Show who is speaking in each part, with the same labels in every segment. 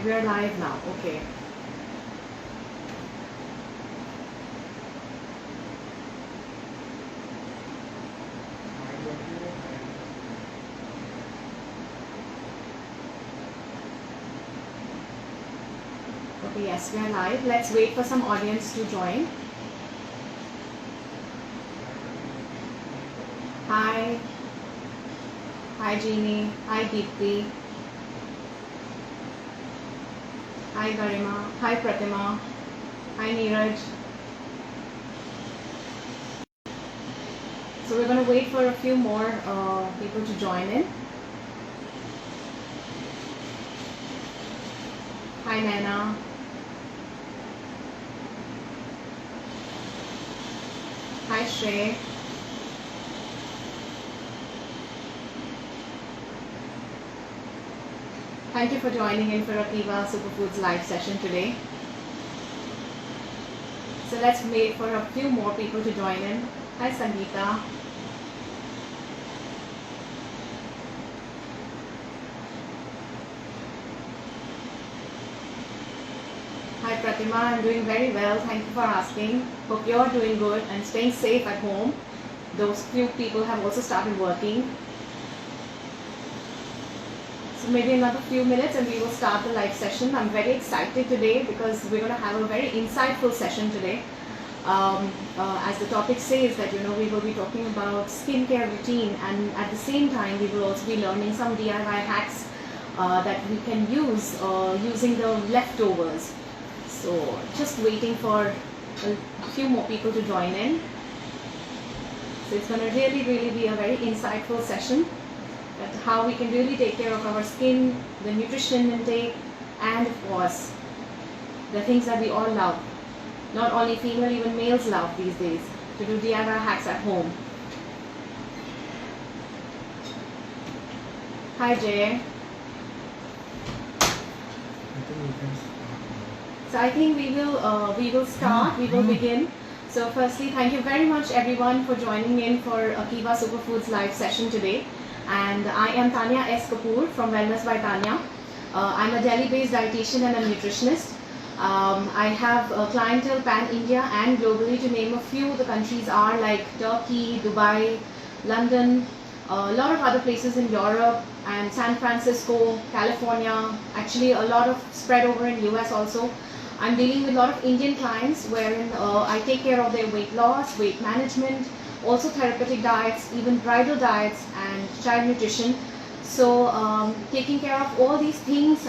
Speaker 1: We are live now. Okay. Okay, yes, we are live. Let's wait for some audience to join. Hi. Hi, Jeannie. Hi, Deepti. Hi, Garima. Hi, Pratima. Hi, Neeraj. So we're going to wait for a few more people to join in. Hi, Naina. Hi, Shrey. Thank you for joining in for Akiva Superfoods live session today. So let's wait for a few more people to join in. Hi, Sangeeta. Hi, Pratima. I'm doing very well. Thank you for asking. Hope you're doing good and staying safe at home. Those few people have also started working. So maybe another few minutes and we will start the live session. I'm very excited today because we're going to have a very insightful session today. As the topic says that, we will be talking about skincare routine, and at the same time we will also be learning some DIY hacks that we can use using the leftovers. So just waiting for a few more people to join in. So it's going to really be a very insightful session, that how we can really take care of our skin, the nutrition intake, and of course the things that we all love. Not only female, even males love these days to do DIY hacks at home. Hi Jay. So I think we will start. We will begin. So firstly, thank you very much everyone for joining in for Akiva Superfoods live session today. And I am Tanya S. Kapoor from Wellness by Tanya. I'm a Delhi-based dietitian and a nutritionist. I have a clientele pan-India and globally. To name a few, the countries are like Turkey, Dubai, London, a lot of other places in Europe, and San Francisco, California, actually a lot of spread over in US also. I'm dealing with a lot of Indian clients wherein I take care of their weight loss, weight management, also therapeutic diets, even bridal diets and child nutrition. So taking care of all these things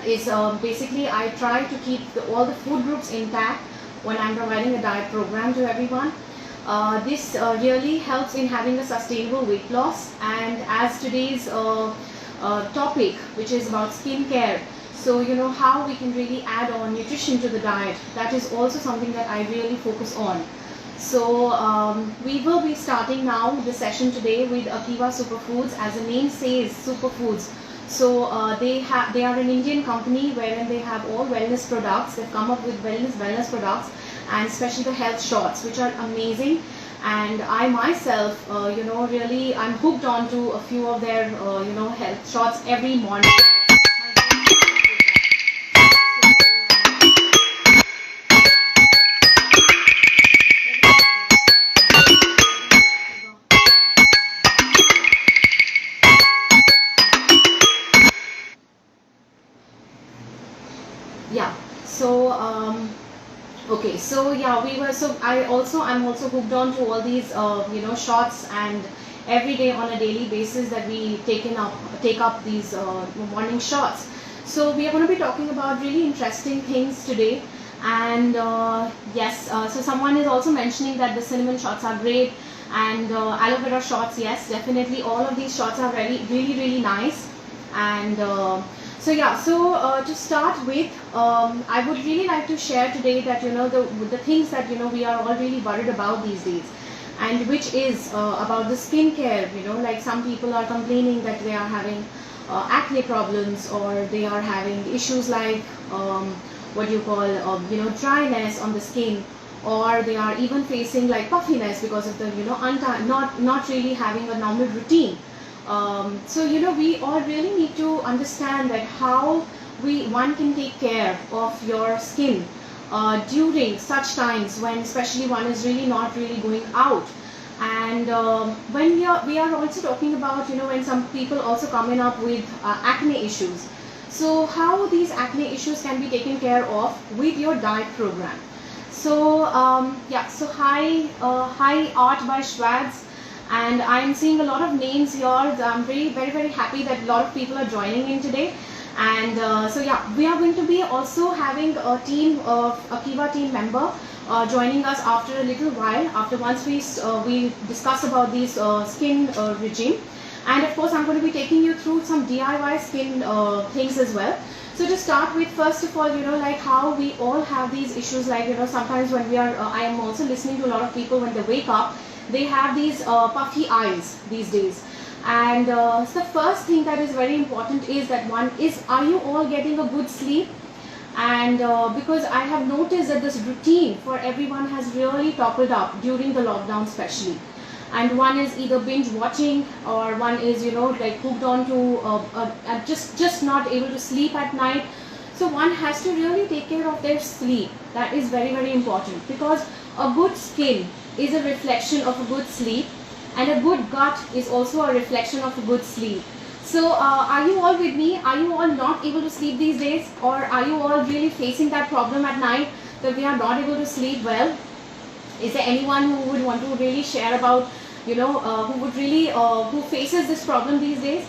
Speaker 1: is basically I try to keep all the food groups intact when I'm providing a diet program to everyone. This really helps in having a sustainable weight loss, and as today's topic, which is about skincare, so how we can really add on nutrition to the diet, that is also something that I really focus on. So we will be starting now the session today with Akiva Superfoods. As the name says, superfoods. So they are an Indian company wherein they have all wellness products. They've come up with wellness products, and especially the health shots, which are amazing. And I myself, really I'm hooked on to a few of their, health shots every morning. Yeah. So okay. So yeah, I'm also hooked on to all these shots, and every day on a daily basis that we take up these morning shots. So we are going to be talking about really interesting things today. And yes, so someone is also mentioning that the cinnamon shots are great, and aloe vera shots. Yes, definitely all of these shots are really nice. And so yeah, so to start with, I would really like to share today that the things that we are all really worried about these days, and which is about the skincare. Like some people are complaining that they are having acne problems, or they are having issues like what you call dryness on the skin, or they are even facing like puffiness because of the not really having a normal routine. So we all really need to understand that how one can take care of your skin during such times when especially one is really not really going out. And when we are also talking about, you know, when some people also coming up with acne issues. So how these acne issues can be taken care of with your diet program. So yeah, so hi Art by Schwartz, and I'm seeing a lot of names here. I'm very happy that a lot of people are joining in today. And so yeah, we are going to be also having a team of a Kiva team member joining us after a little while, after once we discuss about these skin regime. And of course I'm going to be taking you through some DIY skin things as well. So to start with, first of all, you know, like how we all have these issues, like, you know, sometimes when we are I am also listening to a lot of people when they wake up, they have these puffy eyes these days. And so the first thing that is very important is that one is, are you all getting a good sleep? And because I have noticed that this routine for everyone has really toppled up during the lockdown especially. And one is either binge watching, or one is, you know, like hooked on to just not able to sleep at night. So one has to really take care of their sleep. That is very important, because a good skin is a reflection of a good sleep, and a good gut is also a reflection of a good sleep. So are you all with me? Are you all not able to sleep these days, or are you all really facing that problem at night that we are not able to sleep well? Is there anyone who would want to really share about, you know, who would really who faces this problem these days?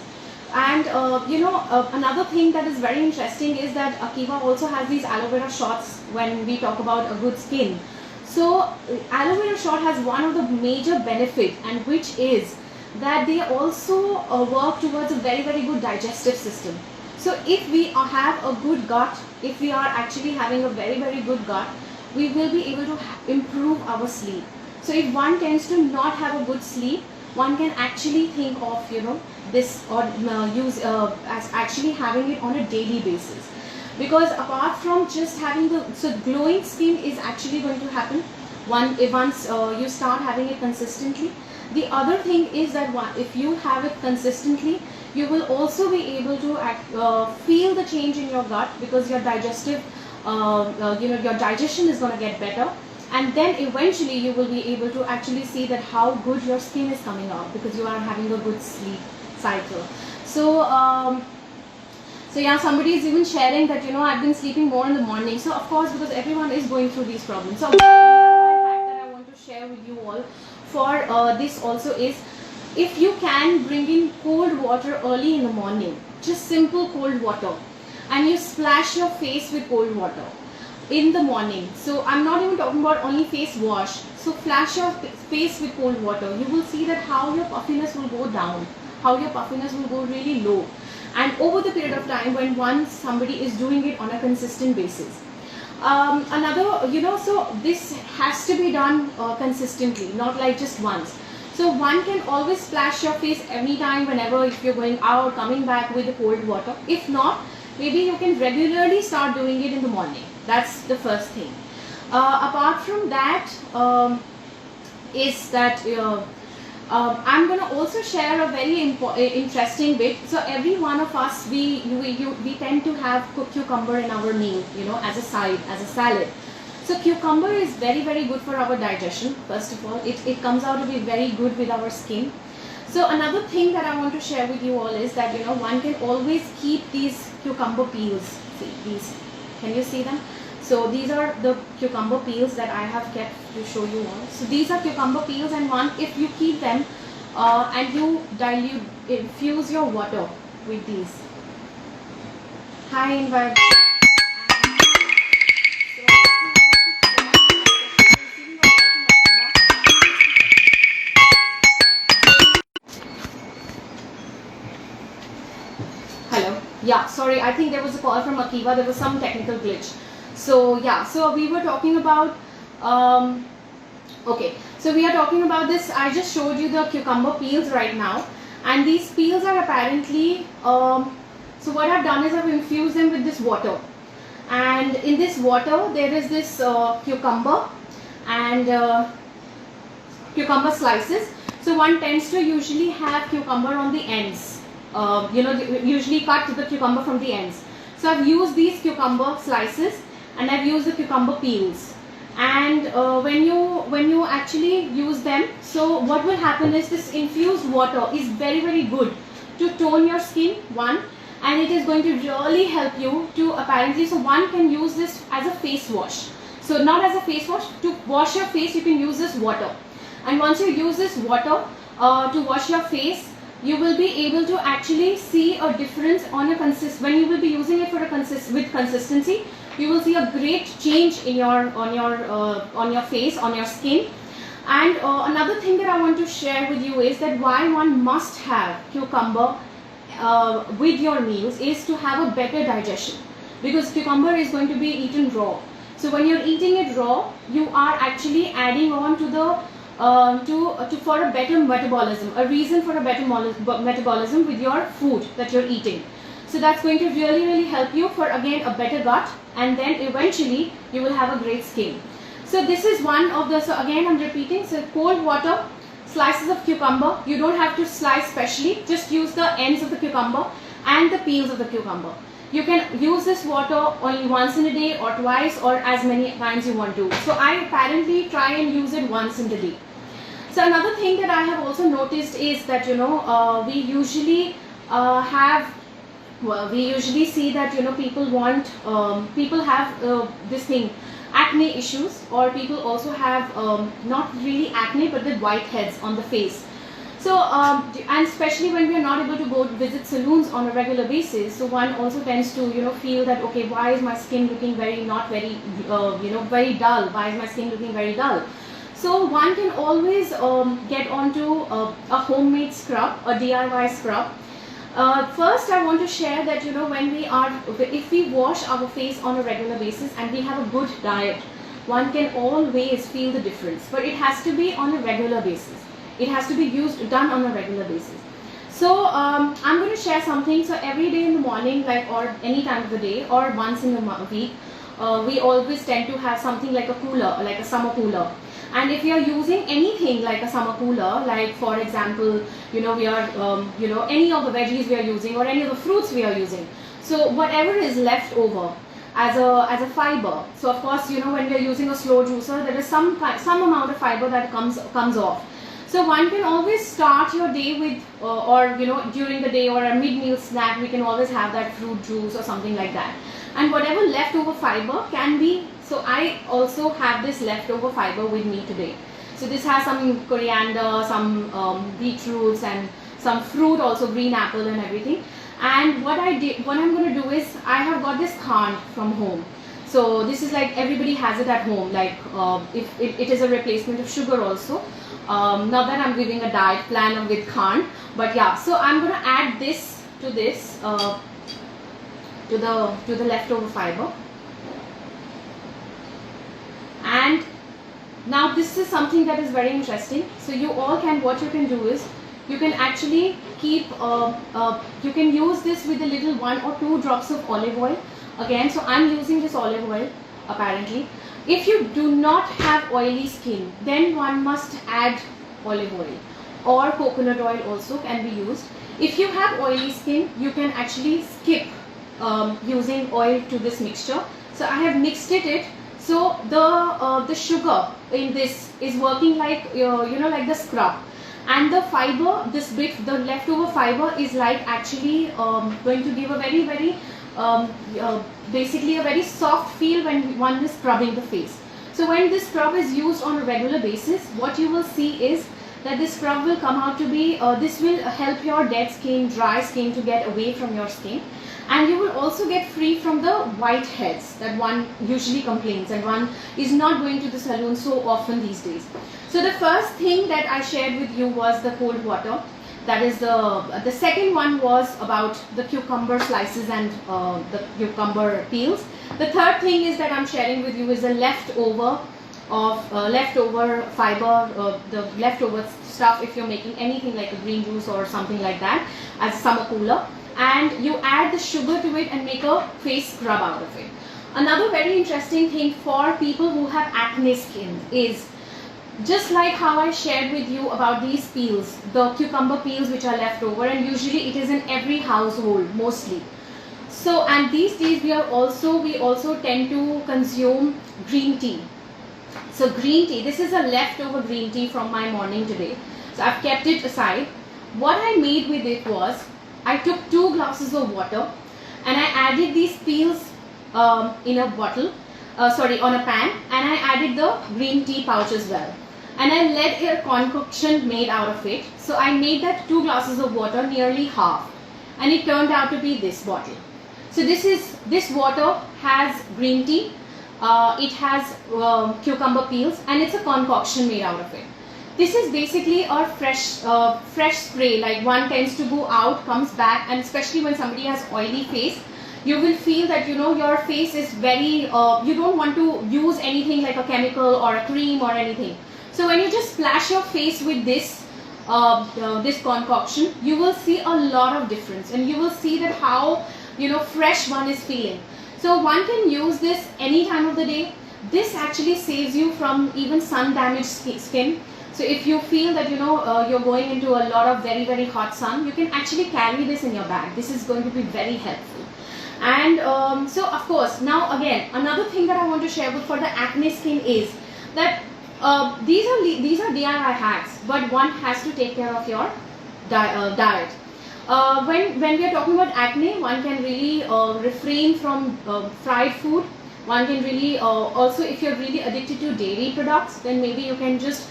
Speaker 1: And you know, another thing that is very interesting is that Kiva also has these aloe vera shots when we talk about a good skin. So aloe vera shot has one of the major benefit, and which is that they also work towards a very good digestive system. So if we have a good gut, if we are actually having a very good gut, we will be able to improve our sleep. So if one tends to not have a good sleep, one can actually think of, you know, this, or use as actually having it on a daily basis. Because apart from just having so glowing skin is actually going to happen once you start having it consistently. The other thing is that if you have it consistently, you will also be able to feel the change in your gut, because your digestive you know, your digestion is going to get better. And then eventually you will be able to actually see that how good your skin is coming out, because you are having a good sleep cycle. So so yeah, somebody is even sharing that, you know, I've been sleeping more in the morning. So of course, because everyone is going through these problems. So the fact that I want to share with you all for this also is, if you can bring in cold water early in the morning, just simple cold water, and you splash your face with cold water in the morning. So I'm not even talking about only face wash. So flash your face with cold water. You will see that how your puffiness will go down, how your puffiness will go really low. And over the period of time, when once somebody is doing it on a consistent basis. Another, you know, so this has to be done consistently, not like just once. So one can always splash your face anytime, whenever, if you're going out, coming back with the cold water. If not, maybe you can regularly start doing it in the morning. That's the first thing. Apart from that, is that I'm going to also share a very interesting bit. So every one of us, we tend to have cucumber in our meal, you know, as a side, as a salad. So cucumber is very good for our digestion. First of all, it comes out to be very good with our skin. So another thing that I want to share with you all is that, you know, one can always keep these cucumber peels. See these, can you see them? So these are the cucumber peels that I have kept to show you all. So these are cucumber peels, and one, if you keep them and you infuse your water with these. Hi, invite. Hello. Yeah, sorry, I think there was a call from Akiva. There was some technical glitch. So yeah, so we were talking about, okay, so we are talking about this. I just showed you the cucumber peels right now, and these peels are apparently, so what I've done is I've infused them with this water, and in this water there is this cucumber and cucumber slices. So one tends to usually have cucumber on the ends, you know, usually cut the cucumber from the ends. So I've used these cucumber slices and I've used the cucumber peels. And when you actually use them, so what will happen is this infused water is very good to tone your skin, one, and it is going to really help you to apparently, so one can use this as a face wash. So not as a face wash, to wash your face you can use this water. And once you use this water to wash your face, you will be able to actually see a difference on a when you will be using it for a with consistency. You will see a great change in on your face, on your skin. And another thing that I want to share with you is that why one must have cucumber with your meals is to have a better digestion, because cucumber is going to be eaten raw. So when you're eating it raw, you are actually adding on to the for a better metabolism, a reason for a better metabolism with your food that you're eating. So that's going to really help you for, again, a better gut, and then eventually you will have a great skin. So this is one of the, so again I'm repeating, so cold water, slices of cucumber. You don't have to slice specially, just use the ends of the cucumber and the peels of the cucumber. You can use this water only once in a day or twice or as many times you want to. So I apparently try and use it once in a day. So another thing that I have also noticed is that, you know, we usually we usually see that, you know, people want, people have this thing, acne issues, or people also have not really acne but the whiteheads on the face. So and especially when we are not able to go visit salons on a regular basis, so one also tends to, you know, feel that, okay, why is my skin looking not very you know, very dull, why is my skin looking very dull? So one can always get onto a homemade scrub, a DIY scrub. First I want to share that, you know, if we wash our face on a regular basis and we have a good diet, one can always feel the difference, but it has to be on a regular basis. It has to be done on a regular basis. So I'm going to share something. So every day in the morning, like, or any time of the day, or once in a week, we always tend to have something like a cooler, like a summer cooler. And if you are using anything like a summer cooler, like for example, you know, we are, you know, any of the veggies we are using or any of the fruits we are using. So whatever is left over as a fiber. So of course, you know, when we are using a slow juicer, there is some amount of fiber that comes off. So one can always start your day with, or you know, during the day or a mid-meal snack, we can always have that fruit juice or something like that. And whatever leftover fiber can be, so I also have this leftover fiber with me today. So this has some coriander, some beetroots and some fruit, also green apple and everything. And what I'm going to do is, I have got this khand from home. So this is like, everybody has it at home, like if it is a replacement of sugar also. Not that I'm giving a diet plan with khand, but yeah. So I'm going to add this to this, to the leftover fiber. And now this is something that is very interesting. So what you can do is, you can actually keep, you can use this with a little 1 or 2 drops of olive oil. Again, so I'm using this olive oil apparently. If you do not have oily skin, then one must add olive oil, or coconut oil also can be used. If you have oily skin, you can actually skip using oil to this mixture. So I have mixed it. So the sugar in this is working like, you know, like the scrub, and the fiber, the leftover fiber is like actually going to give a very basically a very soft feel when one is scrubbing the face. So when this scrub is used on a regular basis, what you will see is that this scrub will come out to be, this will help your dead skin, dry skin to get away from your skin. And you will also get free from the whiteheads that one usually complains, and one is not going to the salon so often these days. So the first thing that I shared with you was the cold water. That is the second one was about the cucumber slices and the cucumber peels. The third thing is that I'm sharing with you is the leftover fiber, the leftover stuff if you're making anything like a green juice or something like that as a summer cooler. And you add the sugar to it and make a face scrub out of it. Another very interesting thing for people who have acne skin is, just like how I shared with you about these peels, the cucumber peels which are left over, and usually it is in every household mostly. So, and these days we also tend to consume green tea. So green tea, this is a leftover green tea from my morning today. So I've kept it aside. What I made with it was, I took 2 glasses of water and I added these peels in a bottle, on a pan, and I added the green tea pouch as well. And I let a concoction made out of it. So I made that 2 glasses of water nearly half, and it turned out to be this bottle. So this water has green tea, it has cucumber peels, and it's a concoction made out of it. This is basically a fresh spray. Like, one tends to go out, comes back, and especially when somebody has oily face, you will feel that your face is very, you don't want to use anything like a chemical or a cream or anything. So when you just splash your face with this this concoction, you will see a lot of difference, and you will see that how fresh one is feeling. So one can use this any time of the day. This actually saves you from even sun damaged skin. So if you feel that you're going into a lot of very, very hot sun, you can actually carry this in your bag. This is going to be very helpful. And so of course, now again, another thing that I want to share with for the acne skin is that these are DIY hacks, but one has to take care of your diet. When we are talking about acne, one can really refrain from fried food. One can really also, if you're really addicted to dairy products, then maybe you can just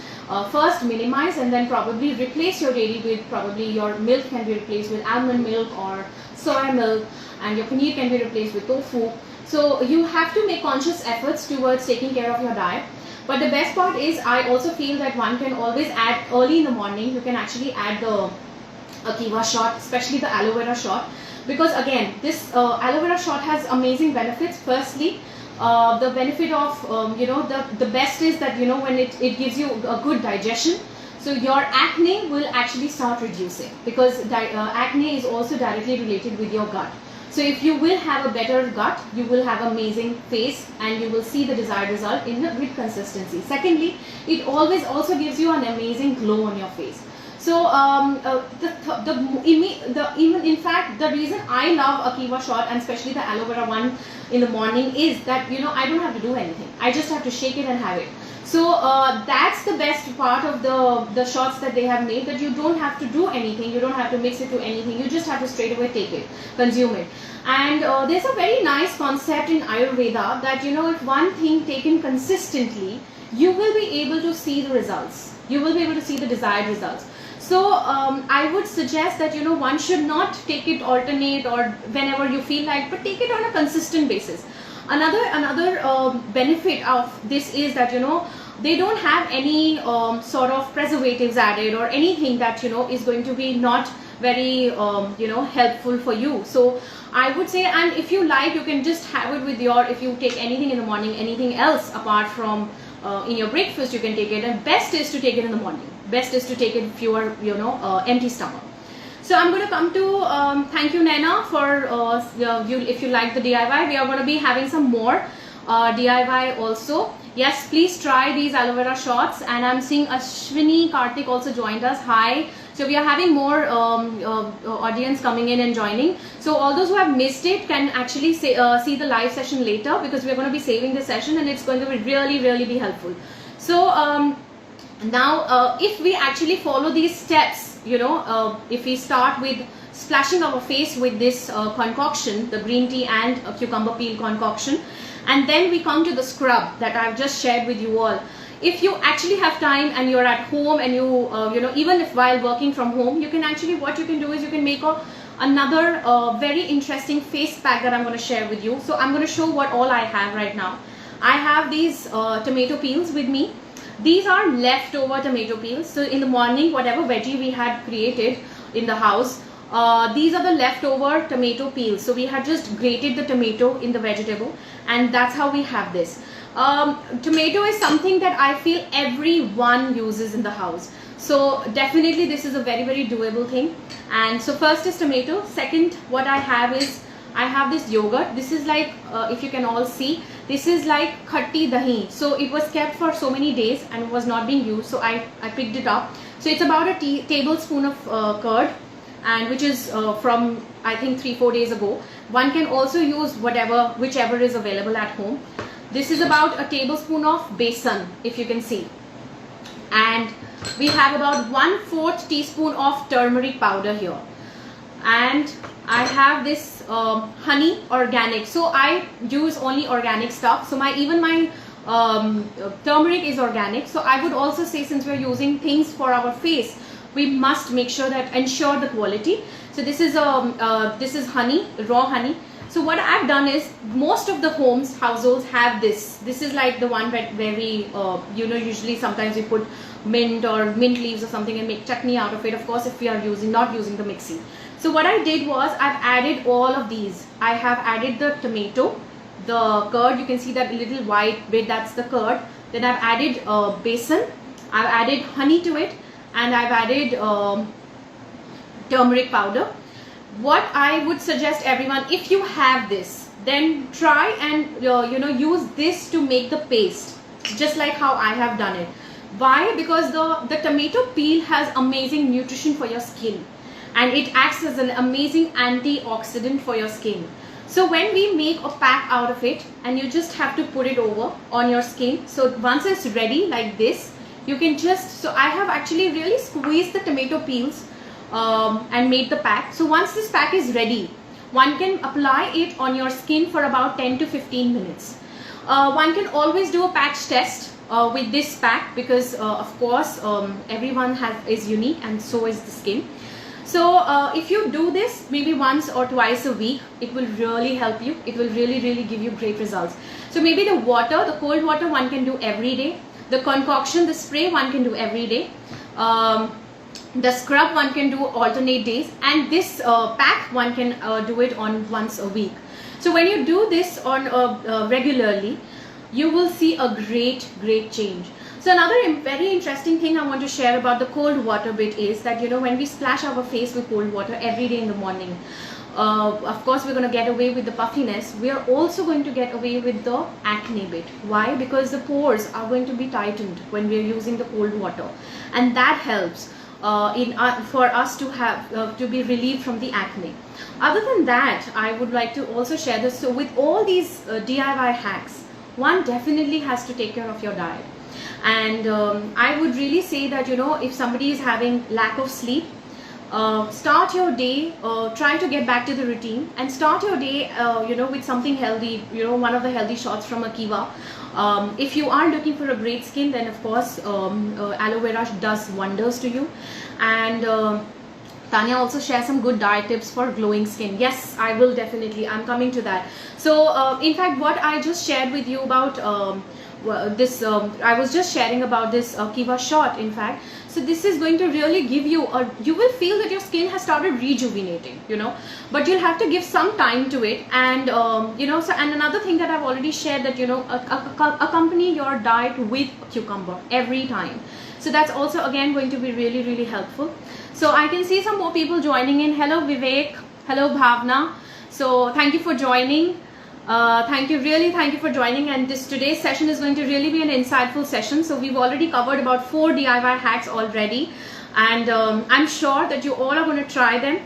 Speaker 1: first minimize and then probably replace your dairy with, probably your milk can be replaced with almond milk or soy milk, and your paneer can be replaced with tofu. So you have to make conscious efforts towards taking care of your diet. But the best part is, I also feel that one can always add early in the morning. You can actually add the Kiva shot, especially the aloe vera shot, because again, this aloe vera shot has amazing benefits. Firstly, the benefit of the best is that when it gives you a good digestion, so your acne will actually start reducing, because acne is also directly related with your gut. So if you will have a better gut, you will have amazing face, and you will see the desired result in a good consistency. Secondly, it always also gives you an amazing glow on your face. So in fact, the reason I love a Kiva shot, and especially the aloe vera one in the morning, is that I don't have to do anything. I just have to shake it and have it. So that's the best part of the shots that they have made, that you don't have to do anything, you don't have to mix it to anything, you just have to straight away take it, consume it. And there's a very nice concept in Ayurveda that if one thing taken consistently, you will be able to see the results, you will be able to see the desired results. So I would suggest that one should not take it alternate or whenever you feel like, but take it on a consistent basis. Another benefit of this is that they don't have any sort of preservatives added or anything that is going to be not very helpful for you. So I would say, and if you like, you can just have it with your, if you take anything in the morning, anything else apart from in your breakfast, you can take it. And best is to take it in the morning. Best is to take it if you are empty stomach. So I'm going to come to thank you, Naina, for if you like the DIY. We are going to be having some more DIY also. Yes, please try these aloe vera shots. And I'm seeing Ashwini Karthik also joined us. Hi. So we are having more audience coming in and joining. So all those who have missed it can actually see the live session later, because we're going to be saving the session and it's going to be really be helpful. So now if we actually follow these steps, if we start with splashing our face with this concoction, the green tea and cucumber peel concoction, and then we come to the scrub that I've just shared with you all. If you actually have time and you're at home and you even if while working from home, you can actually, what you can do is you can make another very interesting face pack that I'm going to share with you. So I'm going to show what all I have right now. I have these tomato peels with me. These are leftover tomato peels. So in the morning, whatever veggie we had created in the house, these are the leftover tomato peels. So we had just grated the tomato in the vegetable, and that's how we have this. Tomato is something that I feel everyone uses in the house. So definitely this is a very doable thing. And so first is tomato. Second, what I have is, I have this yogurt. This is like, if you can all see, this is like khatti dahi. So it was kept for so many days and was not being used. So I picked it up. So it's about a tablespoon of curd. and which is from I think 3-4 days ago. One can also use whichever is available at home. This is about a tablespoon of besan, if you can see, and we have about 1/4 teaspoon of turmeric powder here, and I have this honey organic. So I use only organic stuff. So even my turmeric is organic. So I would also say, since we're using things for our face, we must make sure that ensure the quality. So this is honey, raw honey. So what I've done is, most of the households have this. This is like the one where we usually sometimes we put mint or mint leaves or something and make chutney out of it. Of course, if we are not using the mixie. So what I did was, I've added all of these. I have added the tomato, the curd. You can see that little white bit, that's the curd. Then I've added besan. I've added honey to it, and I've added turmeric powder. What I would suggest everyone, if you have this, then try and use this to make the paste, just like how I have done it. Why? Because the tomato peel has amazing nutrition for your skin, and it acts as an amazing antioxidant for your skin. So when we make a pack out of it, and you just have to put it over on your skin. So once it's ready like this, you can so I have actually really squeezed the tomato peels and made the pack. So once this pack is ready, one can apply it on your skin for about 10 to 15 minutes. One can always do a patch test with this pack, because of course everyone is unique, and so is the skin. So if you do this maybe once or twice a week, it will really help you. It will really give you great results. So maybe the cold water one can do every day. The concoction, the spray, one can do every day. The scrub one can do alternate days, and this pack one can do it on once a week. So when you do this on regularly, you will see a great change. So another very interesting thing I want to share about the cold water bit is that when we splash our face with cold water every day in the morning, of course we're going to get away with the puffiness. We are also going to get away with the acne bit. Why? Because the pores are going to be tightened when we are using the cold water, and that helps for us to have to be relieved from the acne. Other than that, I would like to also share this. So with all these DIY hacks, one definitely has to take care of your diet. And I would really say that if somebody is having lack of sleep, start your day, try to get back to the routine, and start your day with something healthy, one of the healthy shots from Akiva. If you are looking for a great skin, then of course aloe vera does wonders to you. And Tanya also shares some good diet tips for glowing skin. Yes, I will definitely, I'm coming to that. So in fact, what I just shared with you about I was just sharing about this Kiva shot, in fact. So this is going to really give you you will feel that your skin has started rejuvenating, but you'll have to give some time to it. And so, and another thing that I've already shared, that accompany your diet with cucumber every time. So that's also again going to be really helpful. So I can see some more people joining in. Hello Vivek, hello Bhavna. So thank you for joining. Thank you for joining, and today's session is going to really be an insightful session. So we've already covered about 4 DIY hacks already, and I'm sure that you all are going to try them.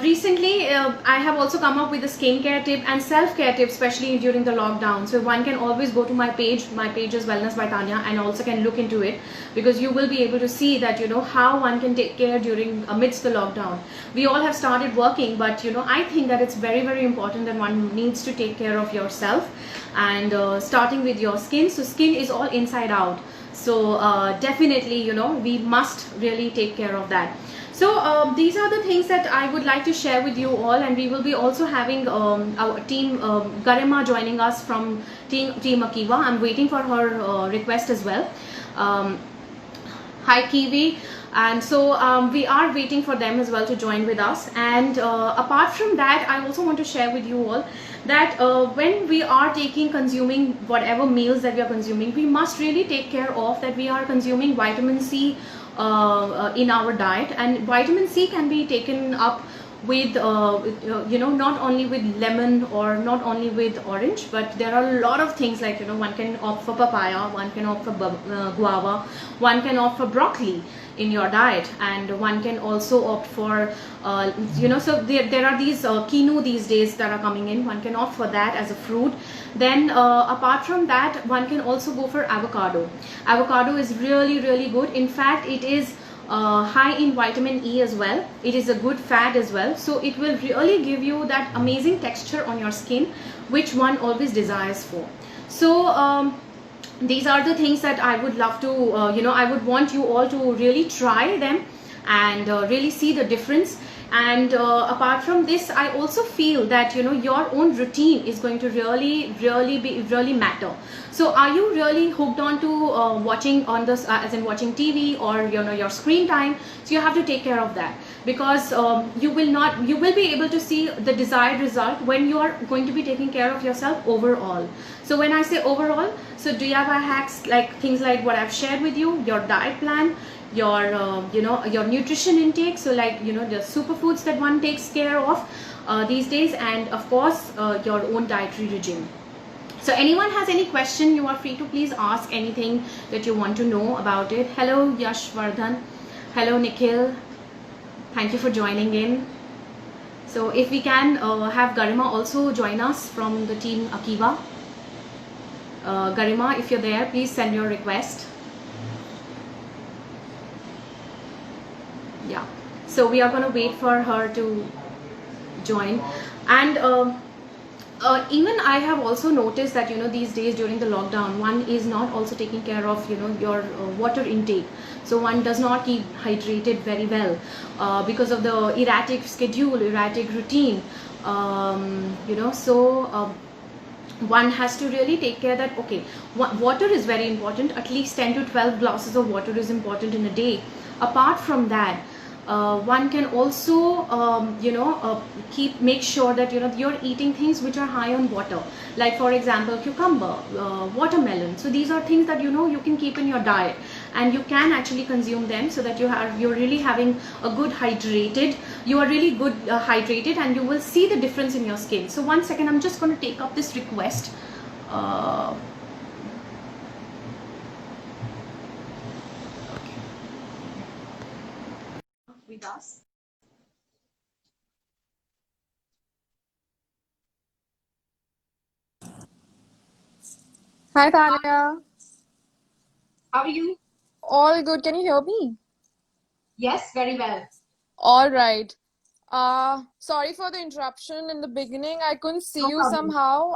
Speaker 1: Recently I have also come up with a skincare tip and self-care tip, especially during the lockdown. So one can always go to my page is Wellness by Tanya, and also can look into it, because you will be able to see that how one can take care amidst the lockdown. We all have started working, but I think that it's very important that one needs to take care of yourself, and starting with your skin. So skin is all inside out, so definitely we must really take care of that. So these are the things that I would like to share with you all, and we will be also having our team Garima joining us from team Akiva. I'm waiting for her request as well. Hi Kiwi. And so we are waiting for them as well to join with us. And apart from that, I also want to share with you all that when we are consuming whatever meals that we are consuming, we must really take care of that we are consuming vitamin C in our diet. And vitamin C can be taken up not only with lemon or not only with orange, but there are a lot of things like, one can opt for papaya, one can opt for guava, one can opt for broccoli in your diet, and one can also opt for so there are these quinoa these days that are coming in. One can opt for that as a fruit. Then apart from that, one can also go for avocado. Avocado is really, really good. In fact, it is high in vitamin E as well. It is a good fat as well, so it will really give you that amazing texture on your skin, which one always desires for. So these are the things that I would love to I would want you all to really try them and really see the difference. And apart from this, I also feel that your own routine is going to really matter. So are you really hooked on to watching on this as in watching TV, or your screen time? So you have to take care of that, because you will be able to see the desired result when you are going to be taking care of yourself overall. So when I say overall, so DIY hacks, like things like what I've shared with you, your diet plan, your your nutrition intake, so like the superfoods that one takes care of these days, and of course your own dietary regime. So anyone has any question, you are free to please ask anything that you want to know about it. Hello Yashvardhan, hello Nikhil, thank you for joining in. So if we can have Garima also join us from the team Akiva. Garima, if you're there, please send your request. Yeah, so we are going to wait for her to join. And even I have also noticed that these days during the lockdown, one is not also taking care of your water intake. So one does not keep hydrated very well because of the erratic schedule, erratic routine. One has to really take care that, okay, water is very important. At least 10 to 12 glasses of water is important in a day. Apart from that, one can also make sure that you're eating things which are high on water, like for example cucumber, watermelon. So these are things that you can keep in your diet, and you can actually consume them, so that you're really having a good hydrated, you are really good hydrated, and you will see the difference in your skin. So one second, I'm just going to take up this request. With us.
Speaker 2: Hi, Tanya.
Speaker 1: How are you?
Speaker 2: All good. Can you hear me?
Speaker 1: Yes, very well.
Speaker 2: All right. Sorry for the interruption in the beginning. I couldn't see
Speaker 1: No
Speaker 2: you
Speaker 1: problem.
Speaker 2: somehow,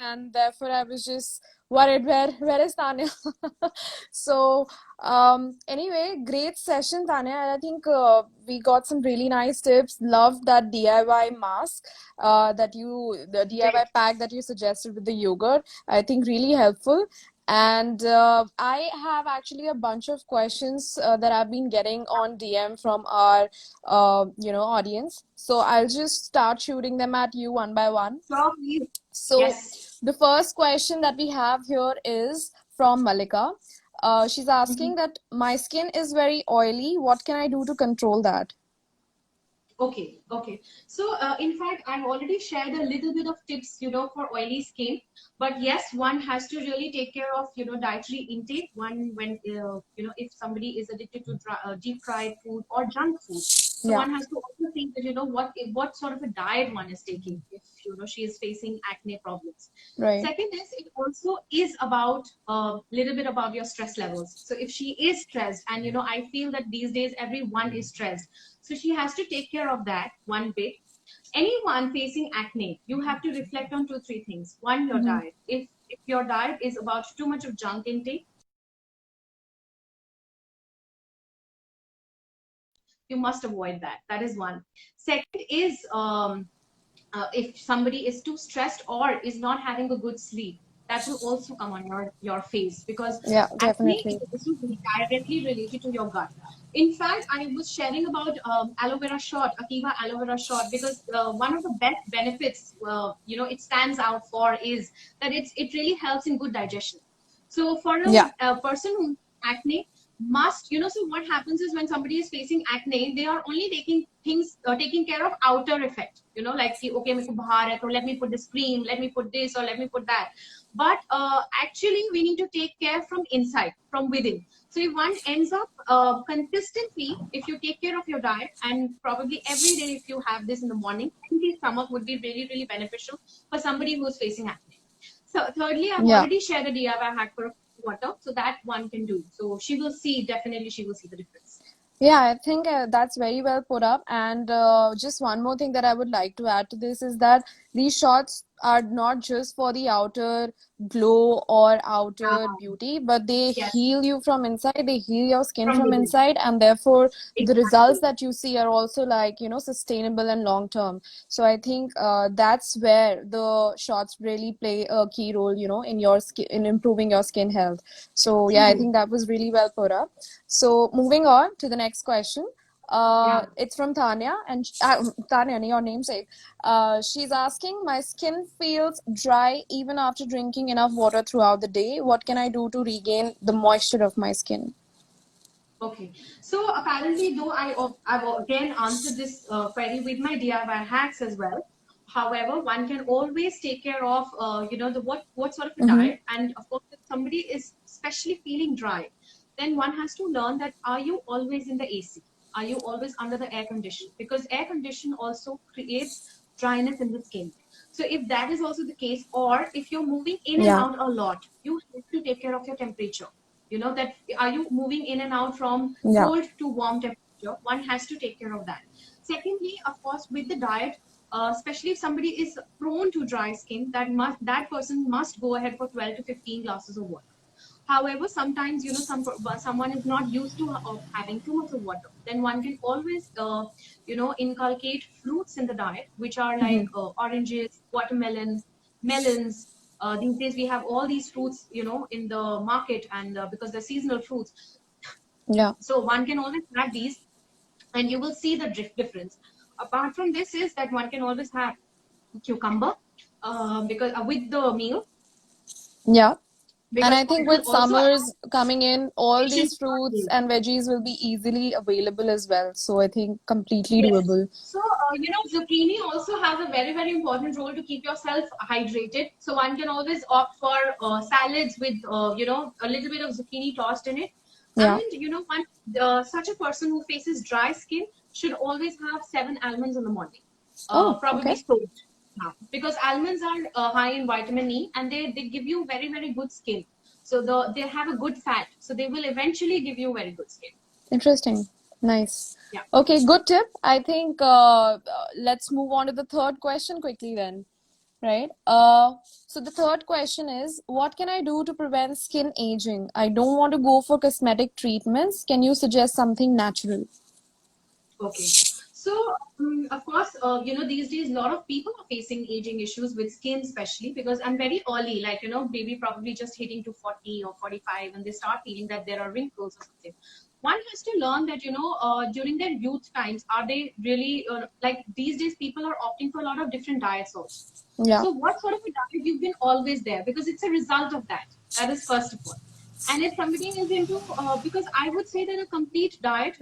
Speaker 2: and therefore I was just worried where is Tanya? So, anyway, great session, Tanya. And I think we got some really nice tips. Loved that DIY mask, the DIY
Speaker 1: Great.
Speaker 2: pack that you suggested with the yogurt. I think really helpful. And I have actually a bunch of questions that I've been getting on DM from our audience. So I'll just start shooting them at you one by one.
Speaker 1: So please.
Speaker 2: So
Speaker 1: Yes.
Speaker 2: the first question that we have here is from Malika. She's
Speaker 1: Mhm.
Speaker 2: asking that my skin is very oily. What can I do to control that?
Speaker 1: Okay, okay. So, in fact, I've already shared a little bit of tips, for oily skin. But yes, one has to really take care of, dietary intake. One, when, if somebody is addicted to deep fried food or junk food. So
Speaker 2: Yeah,
Speaker 1: one has to also think that, what sort of a diet one is taking if, she is facing acne problems.
Speaker 2: right.
Speaker 1: Second is, it also is about a little bit about your stress levels. So if she is stressed, and, I feel that these days everyone is stressed, so she has to take care of that one bit. Anyone facing acne, you have to reflect on two, three things. One, your
Speaker 2: Mm-hmm.
Speaker 1: diet. If your diet is about too much of junk intake, you must avoid that. That is one. Second is if somebody is too stressed or is not having a good sleep, that will also come on your face, because
Speaker 2: Yeah,
Speaker 1: acne is
Speaker 2: definitely.
Speaker 1: also directly related to your gut. In fact, I was sharing about aloe vera shot, Akiva aloe vera shot, because one of the best benefits, it stands out for, is that it really helps in good digestion. So for
Speaker 2: Yeah.
Speaker 1: a person who acne, must, so what happens is when somebody is facing acne, they are only taking things, taking care of outer effect, you know, like okay मेरे को बाहर है, so let me put this cream, let me put this, or let me put that. But actually we need to take care from inside, from within. So if one ends up consistently, if you take care of your diet, and probably every day if you have this in the morning, empty stomach would be really, really beneficial for somebody who's facing acne. So thirdly, I've
Speaker 2: Yeah.
Speaker 1: already shared a DIY hack for water, so that one can do. So she will see, definitely she will see the difference.
Speaker 2: Yeah, I think that's very well put up. And just one more thing that I would like to add to this is that these shots are not just for the outer glow or outer beauty, but they
Speaker 1: Yes,
Speaker 2: heal you from inside, they heal your skin
Speaker 1: from
Speaker 2: from
Speaker 1: within.
Speaker 2: inside, and therefore the results
Speaker 1: Exactly.
Speaker 2: that you see are also like, you know, sustainable and long term. So I think that's where the shots really play a key role, you know, in your skin, in improving your skin health. So yeah, I
Speaker 1: True.
Speaker 2: think that was really well put up. So moving on to the next question.
Speaker 1: Yeah.
Speaker 2: It's from Tanya, and Tanya, your namesake. She's asking, my skin feels dry even after drinking enough water throughout the day. What can I do to regain the moisture of my skin?
Speaker 1: Okay. So apparently, though I've again answered this query with my DIY hacks as well. However, one can always take care of, you know, the what sort of a
Speaker 2: Mm-hmm.
Speaker 1: diet, and of course, if somebody is especially feeling dry, then one has to learn that, are you always in the AC? Are you always under the air condition? Because air condition also creates dryness in the skin. So if that is also the case, or if you're moving in and
Speaker 2: Yeah.
Speaker 1: out a lot, you have to take care of your temperature. You know, that are you moving in and out from
Speaker 2: Yeah.
Speaker 1: cold to warm temperature? One has to take care of that. Secondly, of course, with the diet, especially if somebody is prone to dry skin, that person must go ahead for 12 to 15 glasses of water. However, sometimes, you know, someone is not used to having too much of water, then one can always you know, inculcate fruits in the diet, which are like
Speaker 2: Mm-hmm.
Speaker 1: oranges, watermelon, melons. These days we have all these fruits, you know, in the market, and because they're seasonal fruits,
Speaker 2: Yeah.
Speaker 1: so one can always have these, and you will see the difference. Apart from this is that one can always have cucumber, because with the meal,
Speaker 2: Yeah. And
Speaker 1: because
Speaker 2: I
Speaker 1: it
Speaker 2: think
Speaker 1: will
Speaker 2: with
Speaker 1: also allow
Speaker 2: summers coming in, all
Speaker 1: patient
Speaker 2: these fruits
Speaker 1: meal.
Speaker 2: and veggies will be easily available as well. So I think completely
Speaker 1: Yes.
Speaker 2: doable.
Speaker 1: So, you know, zucchini also has a very, very important role to keep yourself hydrated. So one can always opt for salads with, you know, a little bit of zucchini tossed in it.
Speaker 2: Yeah.
Speaker 1: And, you know, such a person who faces dry skin should always have 7 almonds in the morning,
Speaker 2: Oh,
Speaker 1: probably
Speaker 2: okay.
Speaker 1: soaked. Now, because almonds are high in vitamin E, and they give you very, very good skin. So they have a good fat. So they will eventually give you very good skin.
Speaker 2: Interesting. Nice.
Speaker 1: Yeah.
Speaker 2: Okay, good tip. I think let's move on to the third question quickly then. Right? So the third question is, what can I do to prevent skin aging? I don't want to go for cosmetic treatments. Can you suggest something natural?
Speaker 1: Okay. So, of course, you know, these days, a lot of people are facing aging issues with skin, especially because I'm very early, like, you know, maybe probably just hitting to 40 or 45, and they start feeling that there are wrinkles or something. One has to learn that, you know, during their youth times, are they really, like these days, people are opting for a lot of different diets also.
Speaker 2: Yeah,
Speaker 1: So, what sort of a diet you've been always there? Because it's a result of that. That is first of all. And if somebody is into, because I would say that a complete diet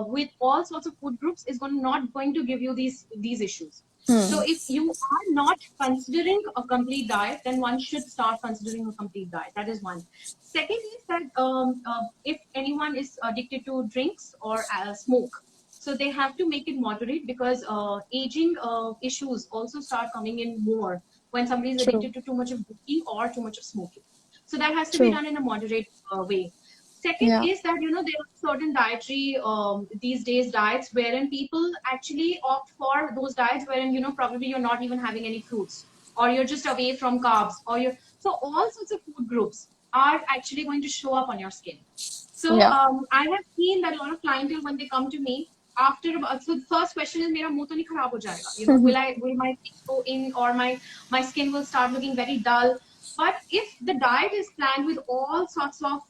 Speaker 1: with all sorts of food groups is not going to give you these issues. So
Speaker 2: hmm.
Speaker 1: if you are not considering a complete diet, then one should start considering a complete diet. That is one. Second is that if anyone is addicted to drinks or smoke, so they have to make it moderate, because aging issues also start coming in more when somebody is
Speaker 2: True,
Speaker 1: addicted to too much of drinking or too much of smoking. So that has to be
Speaker 2: true.
Speaker 1: done in a moderate way. Second
Speaker 2: Yeah,
Speaker 1: is that, you know, there are certain dietary these days diets wherein people actually opt for those diets wherein, you know, probably you're not even having any fruits, or you're just away from carbs, or you're, so all sorts of food groups are actually going to show up on your skin. So
Speaker 2: yeah.
Speaker 1: I have seen that a lot of clientele, when they come to me after about, so the first question is, "Mera muh to nahi kharab ho jayega?" You know, will my face go in, or my skin will start looking very dull? But if the diet is planned with all sorts of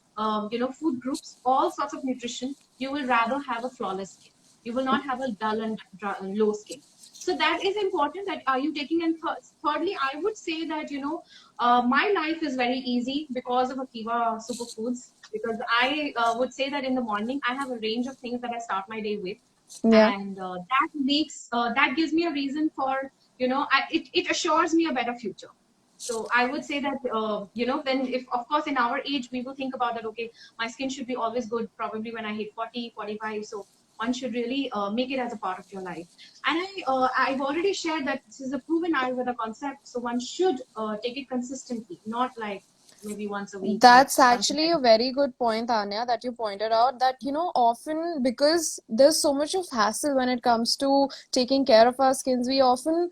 Speaker 1: you know, food groups, all sorts of nutrition, you will rather have a flawless skin. You will not have a dull and low skin. So that is important. That are you taking? And thirdly, I would say that, you know, my life is very easy because of Akiva Superfoods. Because I would say that in the morning I have a range of things that I start my day with.
Speaker 2: Yeah.
Speaker 1: And that gives me a reason for, it assures me a better future. So I would say that, then, if of course in our age we will think about that, okay, my skin should be always good probably when I hit 40, 45. So one should really make it as a part of your life. And I've already shared that this is a proven Ayurveda concept, so one should take it consistently, not like maybe once a week or
Speaker 2: That's
Speaker 1: something
Speaker 2: actually
Speaker 1: like
Speaker 2: a
Speaker 1: that.
Speaker 2: very good point, Anya, that you pointed out that, often because there's so much of hassle when it comes to taking care of our skins, we often,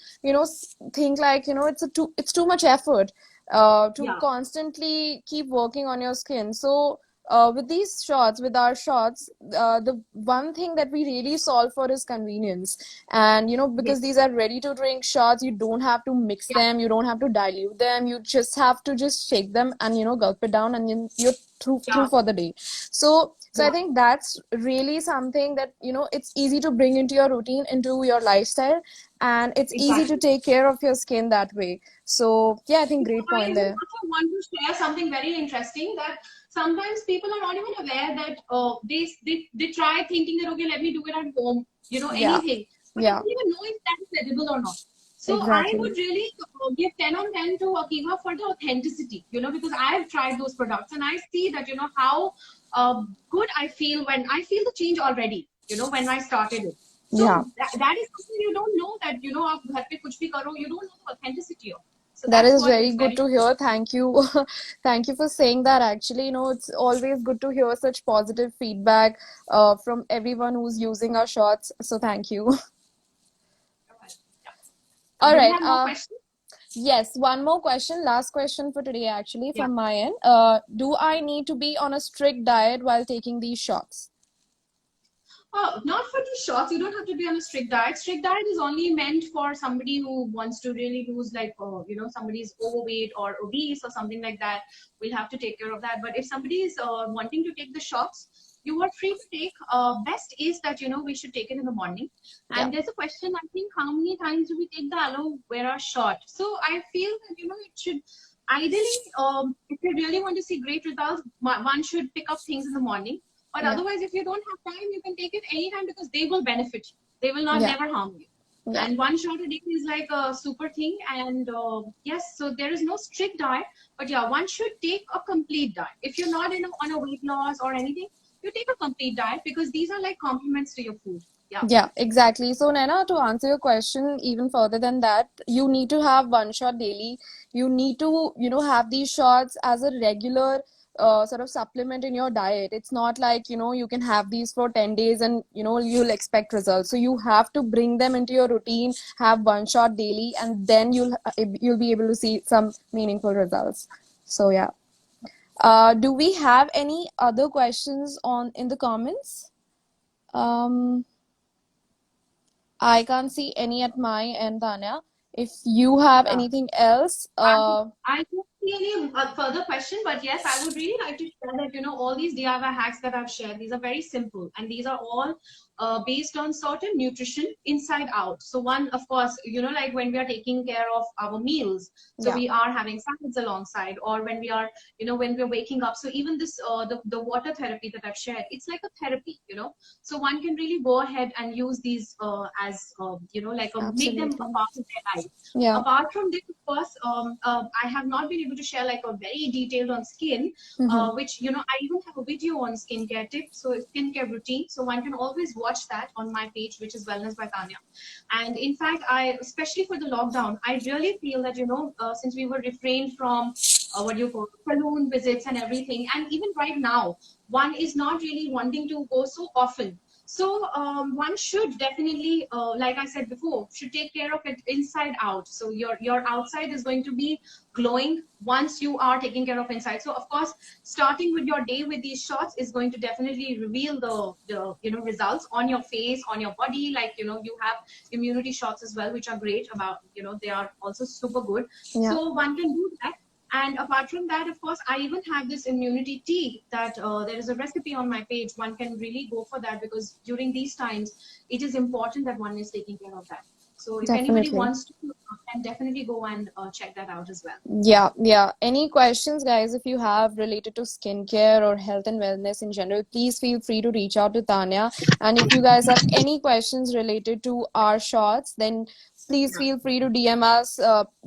Speaker 2: think like, it's too much effort to
Speaker 1: Yeah,
Speaker 2: constantly keep working on your skin. So, with our shots, the one thing that we really solve for is convenience. And, because
Speaker 1: yes,
Speaker 2: these are ready to drink shots, you don't have to mix
Speaker 1: yeah,
Speaker 2: them, you don't have to dilute them, you just have to just shake them and, gulp it down, and then you're through
Speaker 1: yeah,
Speaker 2: for the day. So I
Speaker 1: yeah,
Speaker 2: think that's really something that, it's easy to bring into your routine, into your lifestyle, and it's easy to
Speaker 1: exactly.
Speaker 2: take care of your skin that way. So yeah, I think great
Speaker 1: I
Speaker 2: point
Speaker 1: would
Speaker 2: there.
Speaker 1: also want to share something very interesting, that sometimes people are not even aware that they try thinking that, okay, let me do it at home,
Speaker 2: Yeah,
Speaker 1: anything, but they
Speaker 2: yeah,
Speaker 1: don't even know if that is edible or not. So I
Speaker 2: exactly.
Speaker 1: would really give 10 on 10 to Akiva for the authenticity, because I have tried those products and I see that, how good I feel when I feel the change already, when I started it.
Speaker 2: Yeah.
Speaker 1: So that is something you don't know, that, आप घर पे कुछ भी करो, you don't know the authenticity of. So
Speaker 2: That
Speaker 1: that's
Speaker 2: is
Speaker 1: what
Speaker 2: very
Speaker 1: is
Speaker 2: good
Speaker 1: very.
Speaker 2: to hear. Thank you. Thank you for saying that. Actually, it's always good to hear such positive feedback from everyone who's using our shots. So thank you.
Speaker 1: Yeah.
Speaker 2: All
Speaker 1: Do you
Speaker 2: right.
Speaker 1: have more questions?
Speaker 2: Yes, one more question. Last question for today, actually,
Speaker 1: Yeah.
Speaker 2: from my end. Do I need to be on a strict diet while taking these shots?
Speaker 1: Not for the shots. You don't have to be on a strict diet. Strict diet is only meant for somebody who wants to really lose, like, somebody's overweight or obese or something like that. We'll have to take care of that. But if somebody is wanting to take the shots, you are free to take. Best is that, we should take it in the morning.
Speaker 2: Yeah.
Speaker 1: And there's a question, I think, how many times do we take the aloe vera shot? So I feel that, it should ideally, if you really want to see great results, one should pick up things in the morning. But
Speaker 2: Yeah.
Speaker 1: otherwise, if you don't have time, you can take it anytime, because they will benefit you. They will not
Speaker 2: Yeah.
Speaker 1: never harm you.
Speaker 2: Yeah.
Speaker 1: And one shot a day is like a super thing. And yes, so there is no strict diet, but yeah, one should take a complete diet. If you're not on a weight loss or anything, you take a complete diet, because these are like complements to your food. Yeah.
Speaker 2: Yeah, exactly. So, Naina, to answer your question even further than that, you need to have one shot daily. You need to, have these shots as a regular sort of supplement in your diet. It's not like, you can have these for 10 days and, you'll expect results. So you have to bring them into your routine, have one shot daily, and then you'll be able to see some meaningful results. So, yeah. Do we have any other questions on in the comments? Um, I can't see any at my end, Tanya. If you have
Speaker 1: Yeah.
Speaker 2: anything else,
Speaker 1: I don't see any further question, but yes, I would really like to share that, all these DIY hacks that I've shared, these are very simple, and these are all based on certain nutrition inside out. So one, of course, like when we are taking care of our meals, so
Speaker 2: yeah,
Speaker 1: we are having salads alongside, or when we are, when we're waking up. So even this, the water therapy that I've shared, it's like a therapy, So one can really go ahead and use these as, like make them a
Speaker 2: absolutely.
Speaker 1: part of their life.
Speaker 2: Yeah.
Speaker 1: Apart from this, of course, I have not been able to share like a very detailed on skin,
Speaker 2: Mm-hmm.
Speaker 1: which, I even have a video on skincare tips, so skincare routine. So one can always watch that on my page, which is Wellness by Tanya. And in fact, especially for the lockdown, I really feel that, since we were refrained from what do you call salon visits and everything, and even right now, one is not really wanting to go so often. So one should definitely, like I said before, should take care of it inside out. So your outside is going to be glowing once you are taking care of inside. So of course, starting with your day with these shots is going to definitely reveal the results on your face, on your body. Like, you have immunity shots as well, which are great. About, they are also super good.
Speaker 2: Yeah.
Speaker 1: So one can do that. And apart from that, of course, I even have this immunity tea that there is a recipe on my page. One can really go for that, because during these times, it is important that one is taking care of that. So if anybody
Speaker 2: Definitely.
Speaker 1: wants to, can definitely go and check that out as well.
Speaker 2: Yeah. Any questions, guys, if you have related to skincare or health and wellness in general, please feel free to reach out to Tanya. And if you guys have any questions related to our shots, then please feel free to DM us.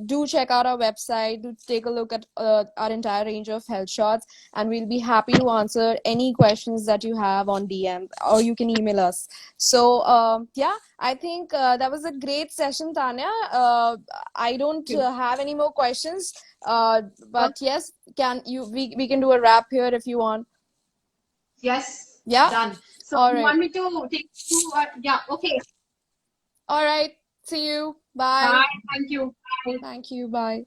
Speaker 2: Do check out our website. Do take a look at our entire range of health shots, and we'll be happy to answer any questions that you have on DM, or you can email us. So, yeah, I think that was a great session, Tanya. I don't have any more questions. But yes, we can do a wrap here if you want.
Speaker 1: Yes,
Speaker 2: Yeah.
Speaker 1: done. So
Speaker 2: All
Speaker 1: you
Speaker 2: right.
Speaker 1: want me to take you? Yeah, okay.
Speaker 2: All right. See you. Bye.
Speaker 1: Bye. Thank you. Bye.
Speaker 2: Thank you. Bye.